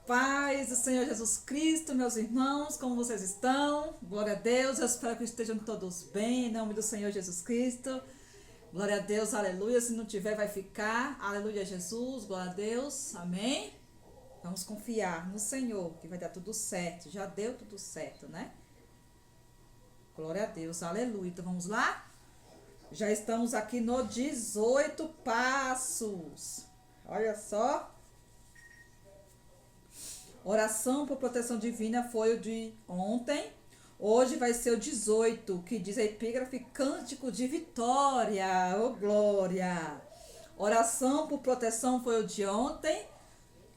Paz do Senhor Jesus Cristo, meus irmãos, como vocês estão? Glória a Deus, eu espero que estejam todos bem, em nome do Senhor Jesus Cristo. Glória a Deus, aleluia, se não tiver vai ficar, aleluia Jesus, glória a Deus, amém? Vamos confiar no Senhor, que vai dar tudo certo, já deu tudo certo, né? Glória a Deus, aleluia, então vamos lá? Já estamos aqui no 18 passos, olha só. Oração por proteção divina foi o de ontem. Hoje vai ser o 18, que diz a epígrafe Cântico de Vitória. Oh, glória! Oração por proteção foi o de ontem.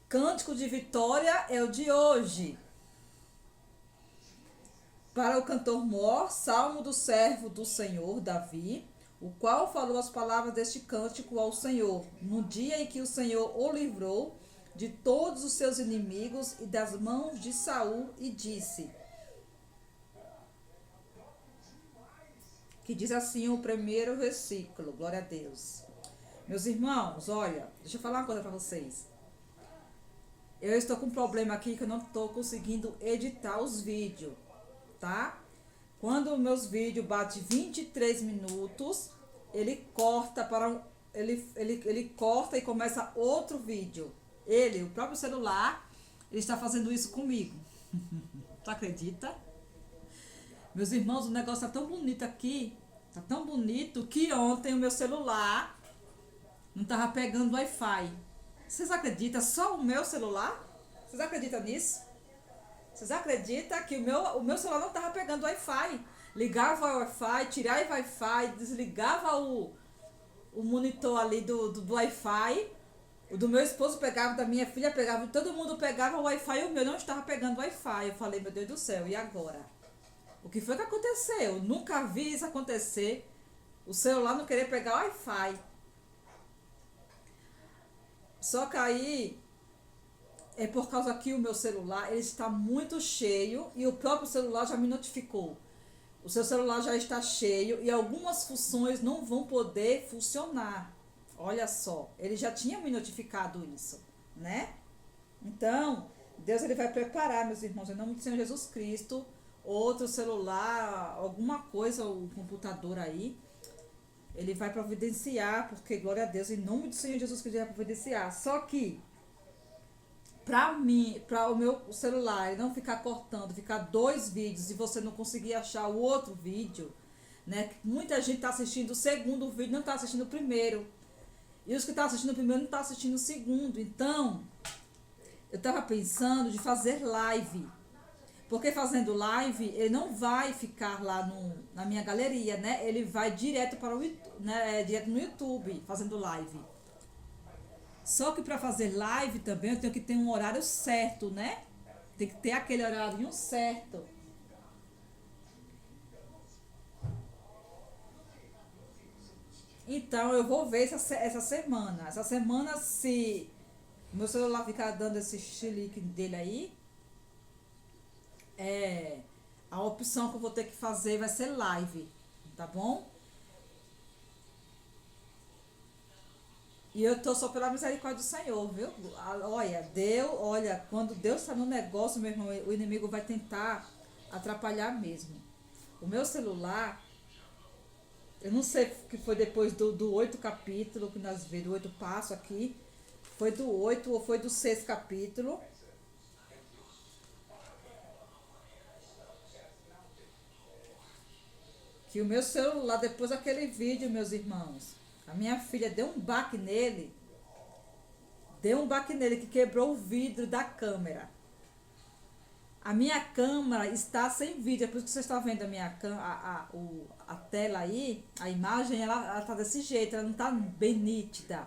Cântico de Vitória é o de hoje. Para o cantor mor, salmo do servo do Senhor, Davi, o qual falou as palavras deste cântico ao Senhor, no dia em que o Senhor o livrou de todos os seus inimigos e das mãos de Saul, e disse, que diz assim o primeiro versículo, glória a Deus. Meus irmãos, olha, deixa eu falar uma coisa para vocês. Eu estou com um problema aqui que eu não estou conseguindo editar os vídeos, tá? Quando meus vídeos batem 23 minutos, ele corta ele corta e começa outro vídeo. O próprio celular, ele está fazendo isso comigo. Tu acredita? Meus irmãos, o negócio tá tão bonito aqui, tá tão bonito que ontem o meu celular não tava pegando Wi-Fi. Vocês acreditam? Só o meu celular? Vocês acreditam nisso? Vocês acreditam que o meu celular não tava pegando Wi-Fi? Ligava o Wi-Fi, tirava o Wi-Fi, desligava o monitor ali do Wi-Fi. O do meu esposo pegava, da minha filha pegava, todo mundo pegava o Wi-Fi e o meu não estava pegando Wi-Fi. Eu falei, meu Deus do céu, e agora? O que foi que aconteceu? Eu nunca vi isso acontecer. O celular não querer pegar Wi-Fi. Só que aí, é por causa que o meu celular, ele está muito cheio e o próprio celular já me notificou. O seu celular já está cheio e algumas funções não vão poder funcionar. Olha só, ele já tinha me notificado isso, né? Então, Deus ele vai preparar, meus irmãos, em nome do Senhor Jesus Cristo, outro celular, alguma coisa, o computador aí, ele vai providenciar, porque glória a Deus, em nome do Senhor Jesus Cristo, ele vai providenciar. Só que, para o meu celular ele não ficar cortando, ficar 2 vídeos e você não conseguir achar o outro vídeo, né? Muita gente está assistindo o segundo vídeo, não está assistindo o primeiro. E os que estão assistindo o primeiro não estão assistindo o segundo. Então, eu estava pensando de fazer live. Porque fazendo live, ele não vai ficar lá na minha galeria, né? Ele vai direto para o né? Direto no YouTube, fazendo live. Só que para fazer live também eu tenho que ter um horário certo, né? Tem que ter aquele horário certo. Então eu vou ver essa semana. Essa semana, se o meu celular ficar dando esse chilique dele aí, a opção que eu vou ter que fazer vai ser live, tá bom? E eu tô só pela misericórdia do Senhor, viu? Olha, quando Deus está no negócio, meu irmão, o inimigo vai tentar atrapalhar mesmo. O meu celular, eu não sei que foi depois do 8 capítulo que nós vimos, do 8 passo aqui. Foi do 8 ou foi do 6 capítulo. Que o meu celular, depois daquele vídeo, meus irmãos, a minha filha deu um baque nele. Deu um baque nele que quebrou o vidro da câmera. A minha câmera está sem vídeo, é por isso que você está vendo a tela aí, a imagem, ela está desse jeito, ela não está bem nítida.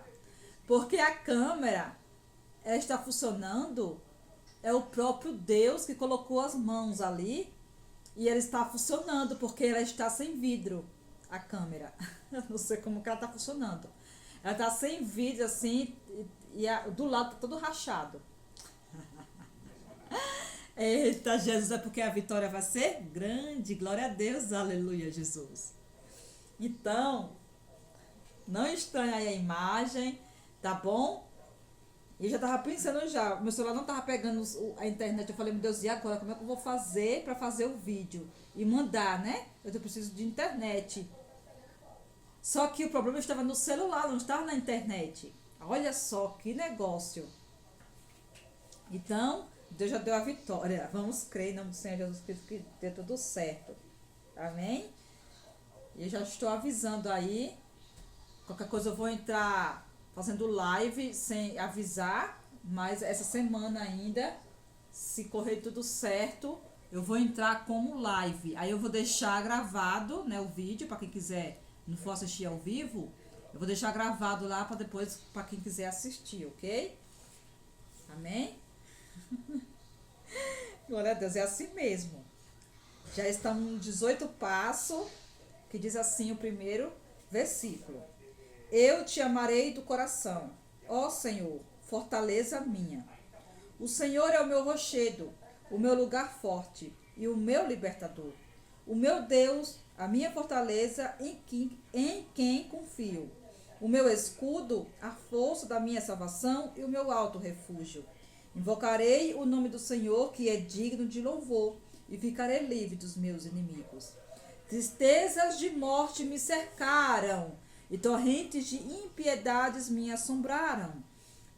Porque a câmera, ela está funcionando, é o próprio Deus que colocou as mãos ali, e ela está funcionando, porque ela está sem vidro, a câmera. Eu não sei como que ela está funcionando. Ela está sem vidro, assim, do lado está todo rachado. Eita, Jesus, é porque a vitória vai ser grande. Glória a Deus, aleluia, Jesus. Então, não estranhe aí a imagem, tá bom? E eu já tava pensando já, meu celular não tava pegando a internet. Eu falei, meu Deus, e agora? Como é que eu vou fazer para fazer o vídeo e mandar, né? Eu preciso de internet. Só que o problema estava no celular, não estava na internet. Olha só que negócio. Então, Deus já deu a vitória. Vamos crer em nome do Senhor Jesus Cristo que dê tudo certo. Amém? E eu já estou avisando aí. Qualquer coisa eu vou entrar fazendo live sem avisar. Mas essa semana ainda, se correr tudo certo, eu vou entrar como live. Aí eu vou deixar gravado, né, o vídeo, para quem quiser, não for assistir ao vivo. Eu vou deixar gravado lá para depois, para quem quiser assistir, ok? Amém? Glória a Deus, é assim mesmo. Já estamos no 18 passo, que diz assim o primeiro versículo. Eu te amarei do coração, ó Senhor, fortaleza minha. O Senhor é o meu rochedo, o meu lugar forte e o meu libertador. O meu Deus, a minha fortaleza em quem confio. O meu escudo, a força da minha salvação e o meu alto refúgio. Invocarei o nome do Senhor, que é digno de louvor, e ficarei livre dos meus inimigos. Tristezas de morte me cercaram, e torrentes de impiedades me assombraram.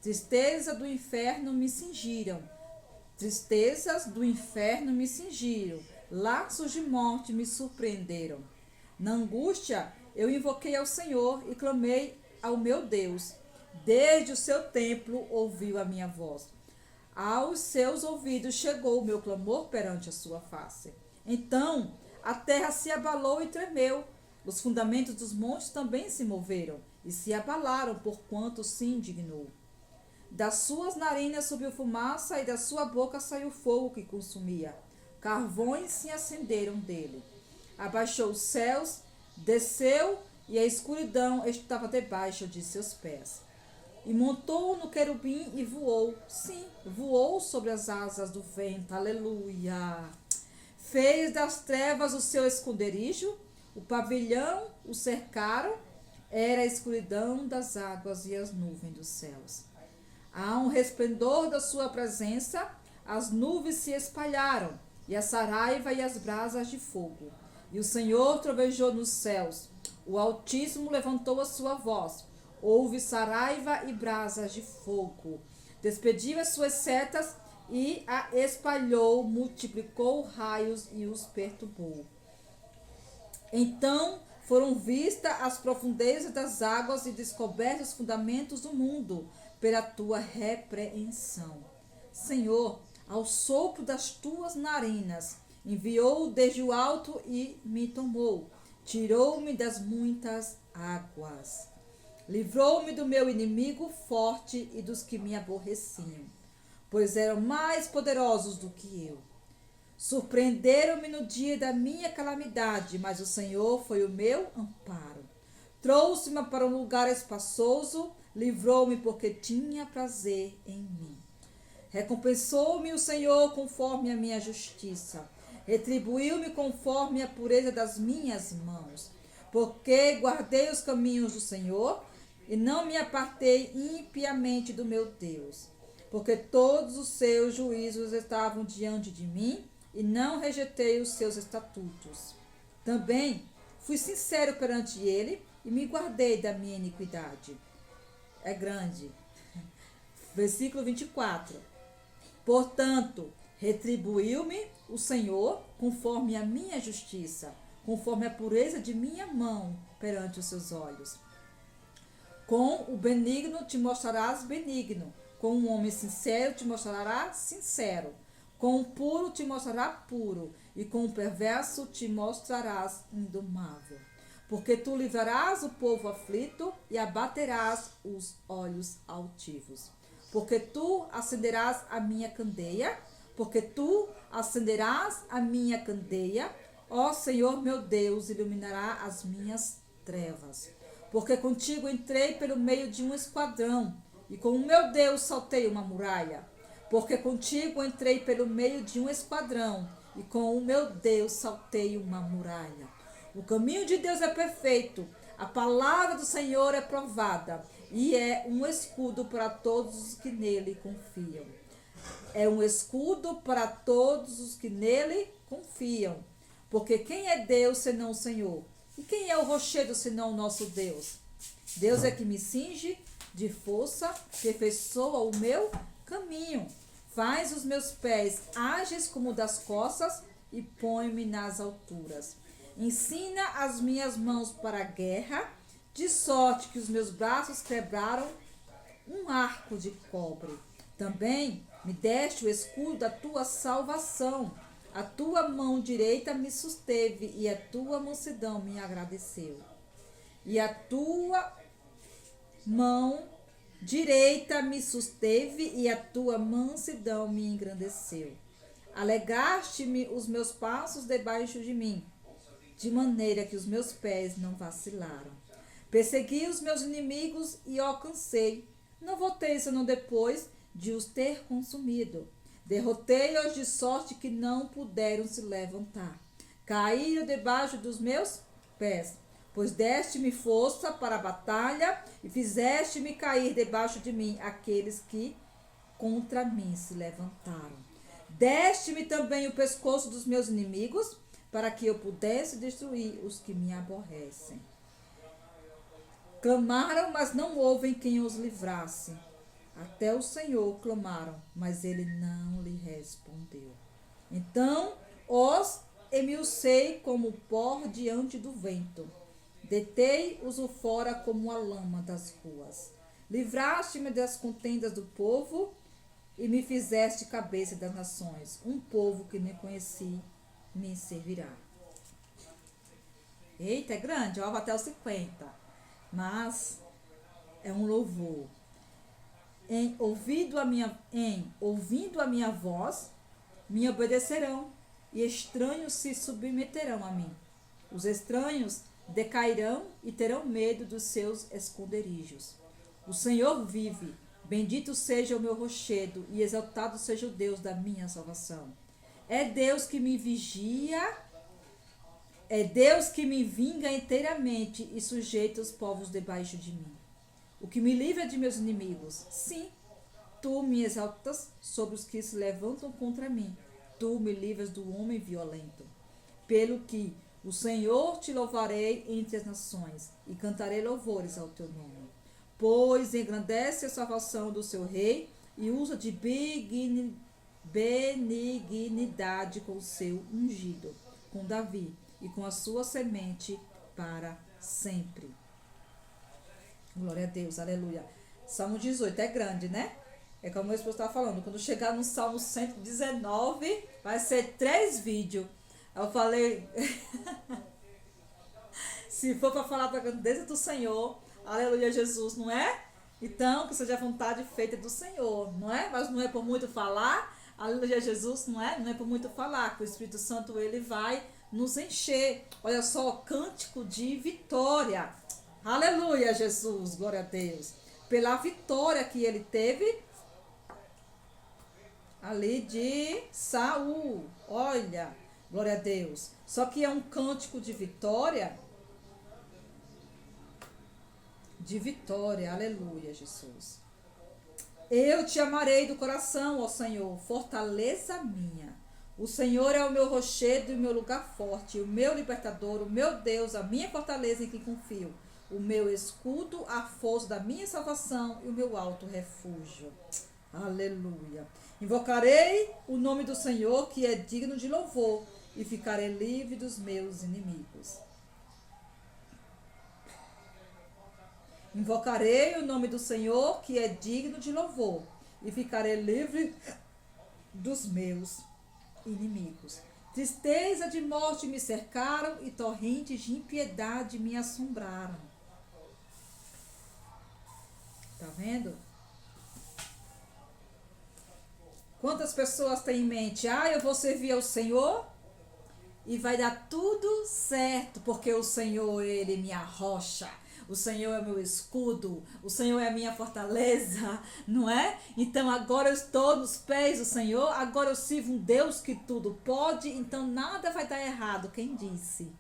Tristeza do inferno me cingiram. Tristezas do inferno me cingiram. Laços de morte me surpreenderam. Na angústia, eu invoquei ao Senhor e clamei ao meu Deus. Desde o seu templo ouviu a minha voz. Aos seus ouvidos chegou o meu clamor perante a sua face. Então a terra se abalou e tremeu. Os fundamentos dos montes também se moveram e se abalaram, porquanto se indignou. Das suas narinas subiu fumaça e da sua boca saiu fogo que consumia. Carvões se acenderam dele. Abaixou os céus, desceu e a escuridão estava debaixo de seus pés. E montou no querubim e voou. Sim, voou sobre as asas do vento. Aleluia. Fez das trevas o seu esconderijo. O pavilhão o cercaram. Era a escuridão das águas e as nuvens dos céus. Há um resplendor da sua presença. As nuvens se espalharam. E a saraiva e as brasas de fogo. E o Senhor trovejou nos céus. O Altíssimo levantou a sua voz. Houve saraiva e brasas de fogo. Despediu as suas setas e a espalhou, multiplicou raios e os perturbou. Então foram vistas as profundezas das águas e descobertos os fundamentos do mundo pela tua repreensão. Senhor, ao sopro das tuas narinas, enviou desde o alto e me tomou. Tirou-me das muitas águas. Livrou-me do meu inimigo forte e dos que me aborreciam, pois eram mais poderosos do que eu. Surpreenderam-me no dia da minha calamidade, mas o Senhor foi o meu amparo. Trouxe-me para um lugar espaçoso, livrou-me porque tinha prazer em mim. Recompensou-me o Senhor conforme a minha justiça, retribuiu-me conforme a pureza das minhas mãos, porque guardei os caminhos do Senhor, e não me apartei impiamente do meu Deus, porque todos os seus juízos estavam diante de mim, e não rejeitei os seus estatutos. Também fui sincero perante ele, e me guardei da minha iniquidade. É grande. Versículo 24. Portanto, retribuiu-me o Senhor conforme a minha justiça, conforme a pureza de minha mão perante os seus olhos. Com o benigno te mostrarás benigno, com um homem sincero te mostrará sincero, com o puro te mostrará puro, e com o perverso te mostrarás indomável. Porque tu livrarás o povo aflito e abaterás os olhos altivos. Porque tu acenderás a minha candeia, ó Senhor meu Deus, iluminará as minhas trevas. Porque contigo entrei pelo meio de um esquadrão, e com o meu Deus saltei uma muralha. Porque contigo entrei pelo meio de um esquadrão, e com o meu Deus saltei uma muralha. O caminho de Deus é perfeito, a palavra do Senhor é provada. e é um escudo para todos os que nele confiam. É um escudo para todos os que nele confiam. Porque quem é Deus senão o Senhor? E quem é o rochedo senão o nosso Deus? Deus é que me cinge de força, aperfeiçoa o meu caminho. Faz os meus pés ágeis como das costas e põe-me nas alturas. Ensina as minhas mãos para a guerra, de sorte que os meus braços quebraram um arco de cobre. Também me deste o escudo da tua salvação. A tua mão direita me susteve e a tua mansidão me agradeceu. E a tua mão direita me susteve e a tua mansidão me engrandeceu. Alegraste-me os meus passos debaixo de mim, de maneira que os meus pés não vacilaram. Persegui os meus inimigos e alcancei. Não voltei senão depois de os ter consumido. Derrotei-os de sorte que não puderam se levantar. Caíram debaixo dos meus pés. Pois deste-me força para a batalha e fizeste-me cair debaixo de mim aqueles que contra mim se levantaram. Deste-me também o pescoço dos meus inimigos, para que eu pudesse destruir os que me aborrecem. Clamaram, mas não houve quem os livrasse. Até o Senhor clamaram, mas ele não lhe respondeu. Então os esmiucei como pó diante do vento. Deitei-os fora como a lama das ruas. Livraste-me das contendas do povo e me fizeste cabeça das nações. Um povo que nem conheci me servirá. Eita, é grande, ó, vai até os 50. Mas é um louvor. Ouvindo a minha voz, me obedecerão, e estranhos se submeterão a mim. Os estranhos decairão e terão medo dos seus esconderijos. O Senhor vive, bendito seja o meu rochedo, e exaltado seja o Deus da minha salvação. É Deus que me vigia, é Deus que me vinga inteiramente e sujeita os povos debaixo de mim. O que me livra de meus inimigos. Sim, tu me exaltas sobre os que se levantam contra mim. Tu me livras do homem violento. Pelo que o Senhor te louvarei entre as nações e cantarei louvores ao teu nome. Pois engrandece a salvação do seu rei e usa de benignidade com o seu ungido, com Davi e com a sua semente para sempre. Glória a Deus, aleluia. Salmo 18 é grande, né? É como o esposo estava falando, quando chegar no Salmo 119, vai ser 3 vídeos. Eu falei, se for para falar da grandeza do Senhor, aleluia, Jesus, não é? Então, que seja a vontade feita do Senhor, não é? Mas não é por muito falar, aleluia, Jesus, não é? Não é por muito falar, que o Espírito Santo, ele vai nos encher. Olha só, cântico de vitória. Aleluia, Jesus, glória a Deus. Pela vitória que ele teve ali de Saul. Olha, glória a Deus. Só que é um cântico de vitória. De vitória, aleluia, Jesus. Eu te amarei do coração, ó Senhor, fortaleza minha. O Senhor é o meu rochedo e o meu lugar forte, o meu libertador, o meu Deus, a minha fortaleza em quem confio. O meu escudo, a força da minha salvação e o meu alto refúgio. Aleluia. Invocarei o nome do Senhor, que é digno de louvor, e ficarei livre dos meus inimigos. Invocarei o nome do Senhor, que é digno de louvor, e ficarei livre dos meus inimigos. Tristeza de morte me cercaram e torrentes de impiedade me assombraram. Tá vendo? Quantas pessoas têm em mente, eu vou servir ao Senhor e vai dar tudo certo, porque o Senhor, ele é minha rocha, o Senhor é meu escudo, o Senhor é a minha fortaleza, não é? Então agora eu estou nos pés do Senhor, agora eu sirvo um Deus que tudo pode, então nada vai dar errado. Quem disse?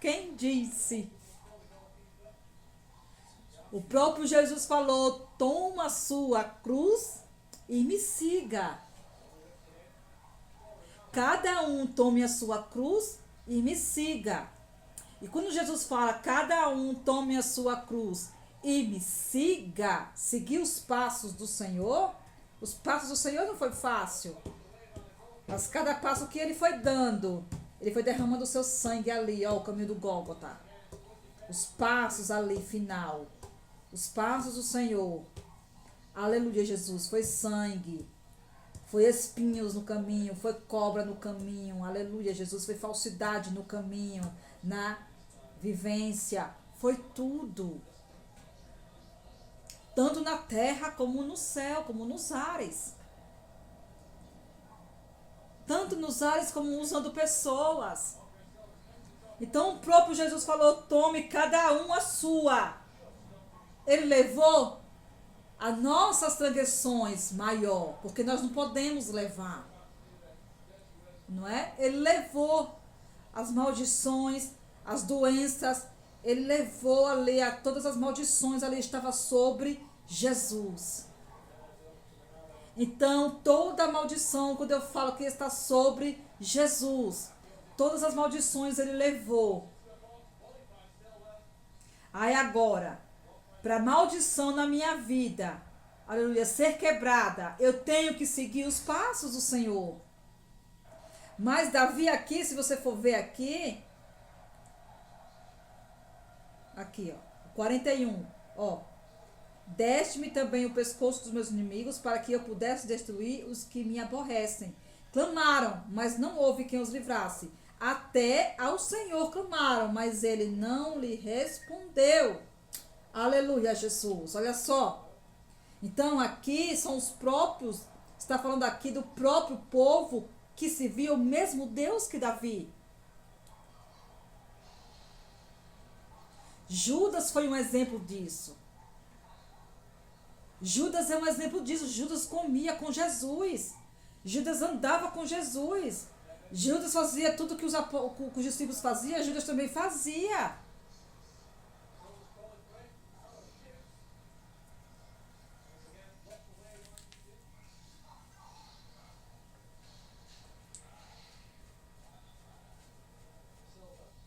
Quem disse? O próprio Jesus falou: toma a sua cruz e me siga. Cada um tome a sua cruz e me siga. E quando Jesus fala, cada um tome a sua cruz e me siga, seguir os passos do Senhor, os passos do Senhor não foi fácil. Mas cada passo que ele foi dando, ele foi derramando o seu sangue ali, ó, o caminho do Gólgota. Os passos ali, final. Os passos do Senhor. Aleluia, Jesus. Foi sangue. Foi espinhos no caminho. Foi cobra no caminho. Aleluia, Jesus. Foi falsidade no caminho. Na vivência. Foi tudo. Tanto na terra como no céu, como nos ares. Tanto nos ares como usando pessoas. Então o próprio Jesus falou: tome cada um a sua. Ele levou as nossas transgressões maior, porque nós não podemos levar. Não é? Ele levou as maldições, as doenças, ele levou ali todas as maldições ali estava sobre Jesus. Então, toda a maldição, quando eu falo que está sobre Jesus, todas as maldições ele levou. Aí agora, para a maldição na minha vida, aleluia, ser quebrada, eu tenho que seguir os passos do Senhor. Mas Davi aqui, se você for ver aqui, ó, 41, ó. Deste-me também o pescoço dos meus inimigos, para que eu pudesse destruir os que me aborrecem. Clamaram, mas não houve quem os livrasse. Até ao Senhor clamaram, mas ele não lhe respondeu. Aleluia, Jesus. Olha só. Então aqui são os próprios, está falando aqui do próprio povo que se viu o mesmo Deus que Davi. Judas foi um exemplo disso. Judas é um exemplo disso. Judas comia com Jesus. Judas andava com Jesus. Judas fazia tudo que os discípulos faziam. Judas também fazia.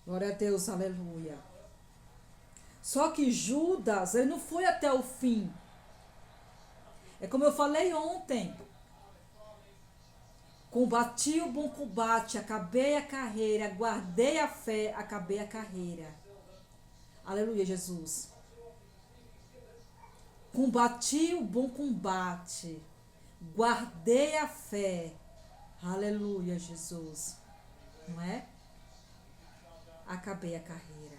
Glória a Deus, aleluia. Só que Judas, ele não foi até o fim. É como eu falei ontem. Combati o bom combate, acabei a carreira, guardei a fé, acabei a carreira. Aleluia, Jesus. Combati o bom combate, guardei a fé. Aleluia, Jesus. Não é? Acabei a carreira.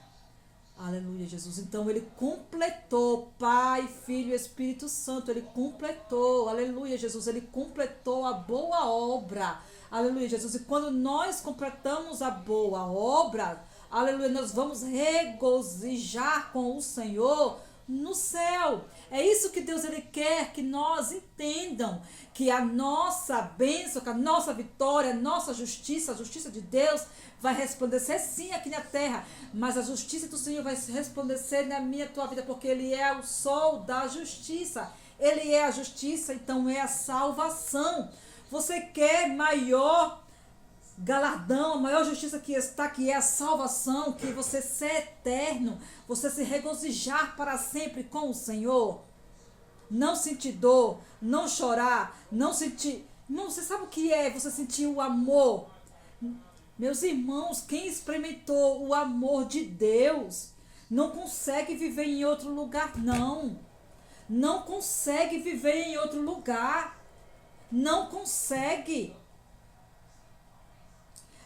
Aleluia, Jesus. Então ele completou, Pai, Filho e Espírito Santo, ele completou, aleluia, Jesus, ele completou a boa obra, aleluia, Jesus. E quando nós completamos a boa obra, aleluia, nós vamos regozijar com o Senhor no céu. É isso que Deus ele quer que nós entendam, que a nossa bênção, que a nossa vitória, a nossa justiça, a justiça de Deus vai resplandecer sim aqui na terra, mas a justiça do Senhor vai resplandecer na minha tua vida, porque Ele é o sol da justiça. Ele é a justiça, então é a salvação. Você quer maior galardão, a maior justiça que está, que é a salvação, que você ser eterno, você se regozijar para sempre com o Senhor. Não sentir dor, não chorar, não sentir... Não, você sabe o que é você sentir o amor? Meus irmãos, quem experimentou o amor de Deus não consegue viver em outro lugar, não. Não consegue viver em outro lugar. Não consegue.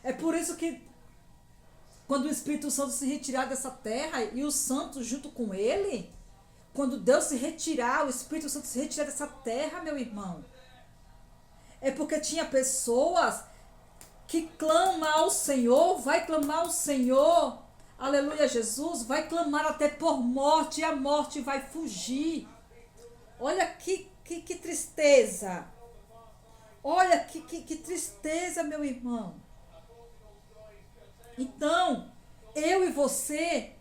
É por isso que quando o Espírito Santo se retirar dessa terra e os santos junto com ele, quando Deus se retirar, o Espírito Santo se retirar dessa terra, meu irmão, é porque tinha pessoas que clama ao Senhor, vai clamar ao Senhor, aleluia, Jesus, vai clamar até por morte e a morte vai fugir. Olha que tristeza. Olha que tristeza, meu irmão. Então, eu e você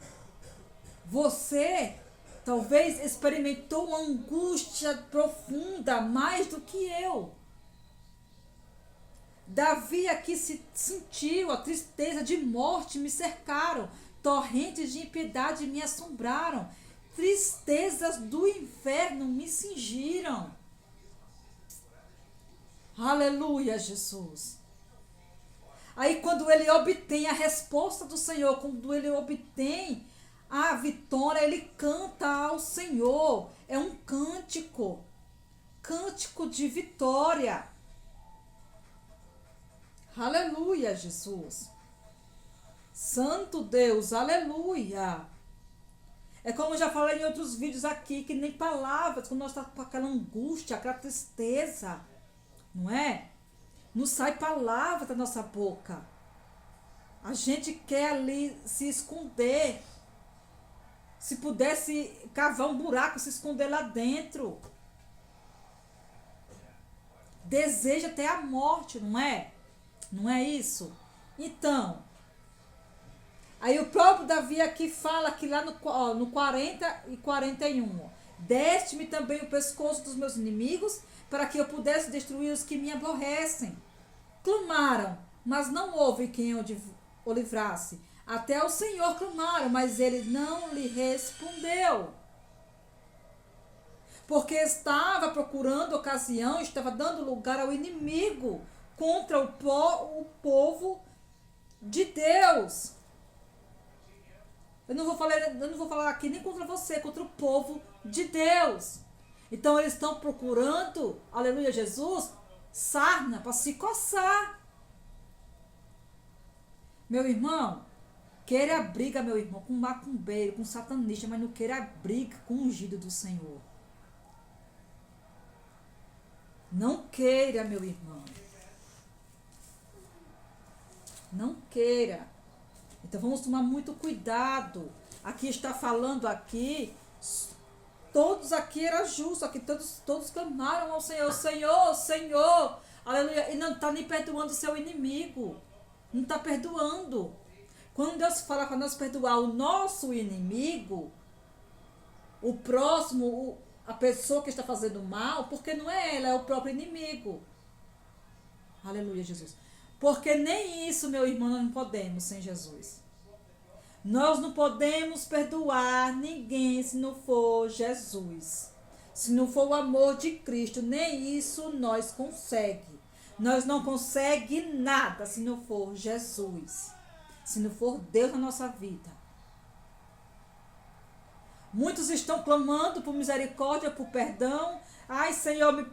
Talvez experimentou uma angústia profunda mais do que eu. Davi aqui se sentiu a tristeza de morte, me cercaram, torrentes de impiedade me assombraram, tristezas do inferno me cingiram. Aleluia, Jesus. Aí quando ele obtém a resposta do Senhor, quando ele obtém a vitória, ele canta ao Senhor. É um cântico, cântico de vitória. Aleluia, Jesus. Santo Deus, aleluia. É como eu já falei em outros vídeos aqui, que nem palavras, quando nós estamos com aquela angústia, aquela tristeza, não é? Não sai palavra da nossa boca. A gente quer ali se esconder. Se pudesse cavar um buraco, se esconder lá dentro. Deseja até a morte, não é? Não é isso? Então, aí o próprio Davi aqui fala que lá no 40 e 41, deste-me também o pescoço dos meus inimigos, para que eu pudesse destruir os que me aborrecem. Clamaram, mas não houve quem o livrasse. Até o Senhor clamaram, mas ele não lhe respondeu. Porque estava procurando ocasião, estava dando lugar ao inimigo contra o povo de Deus. Eu não vou falar aqui nem contra você, contra o povo de Deus. Então eles estão procurando, aleluia, Jesus, sarna para se coçar. Meu irmão, queira a briga, meu irmão, com macumbeiro, com satanista, mas não queira a briga com o ungido do Senhor. Não queira, meu irmão. Não queira. Então vamos tomar muito cuidado. Aqui está falando aqui, todos aqui eram justos, aqui todos clamaram ao Senhor, Senhor, Senhor, aleluia, e não está nem perdoando o seu inimigo, não está perdoando. Quando Deus fala para nós perdoar o nosso inimigo, o próximo, a pessoa que está fazendo mal, porque não é ela, é o próprio inimigo. Aleluia, Jesus. Porque nem isso, meu irmão, nós não podemos sem Jesus. Nós não podemos perdoar ninguém se não for Jesus. Se não for o amor de Cristo, nem isso nós conseguimos. Nós não conseguimos nada se não for Jesus. Se não for Deus na nossa vida. Muitos estão clamando por misericórdia, por perdão. Ai, Senhor, me perdoa.